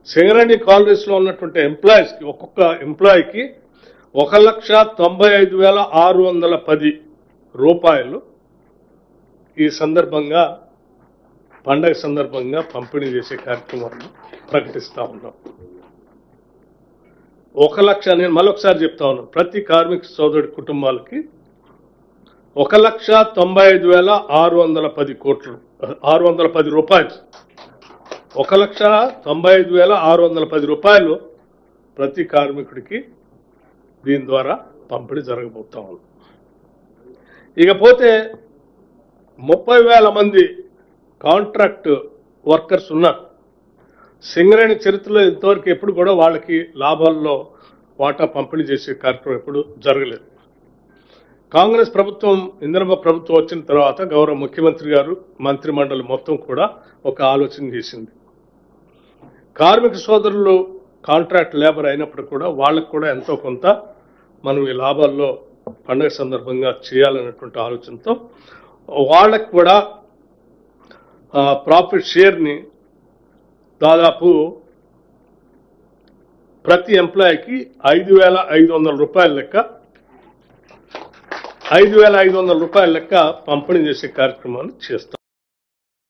Singareni colonies లో ఉన్నటువంటి employees కి ఒక్కొక్క ఎంప్లాయీకి 1,95,610 రూపాయలు ఈ సందర్భంగా పండగ సందర్భంగా పంపిణీ చేసే కార్యక్రమాన్ని ప్రకటిస్తా ఉన్నాం. 1 లక్ష, నేను మరొకసారి చెప్తా ఉన్నాను, ప్రతి కార్మిక సోదరుడి కుటుంబాలకి 1,95,610 రూపాయలు, 1,95,610 రూపాయలు ప్రతి కార్మికుడికి దీని ద్వారా పంపిణీ జరగబోతా ఉంది. ఇకపోతే 30,000 మంది కాంట్రాక్ట్ వర్కర్స్ ఉన్నారు. సింగరేణి చరిత్రలో ఇంతవరకు ఎప్పుడు కూడా వాళ్ళకి లాభాల్లో వాటా పంపిణీ చేసే కార్యక్రమం ఎప్పుడు జరగలేదు. కాంగ్రెస్ ప్రభుత్వం, ఇందిరమ్మ ప్రభుత్వం వచ్చిన తర్వాత గౌరవ ముఖ్యమంత్రి గారు, మంత్రి మండలి మొత్తం కూడా ఒక ఆలోచన చేసింది. కార్మిక సోదరులు కాంట్రాక్ట్ లేబర్ అయినప్పుడు కూడా వాళ్ళకు కూడా ఎంతో కొంత మనం ఈ లాభాల్లో పండుగ సందర్భంగా చేయాలనేటువంటి ఆలోచనతో వాళ్ళకు కూడా ప్రాఫిట్ షేర్ని దాదాపు ప్రతి ఎంప్లాయీకి 5,500 రూపాయల లెక్క 5,500 రూపాయల లెక్క పంపిణీ చేసే కార్యక్రమాన్ని చేస్తాం.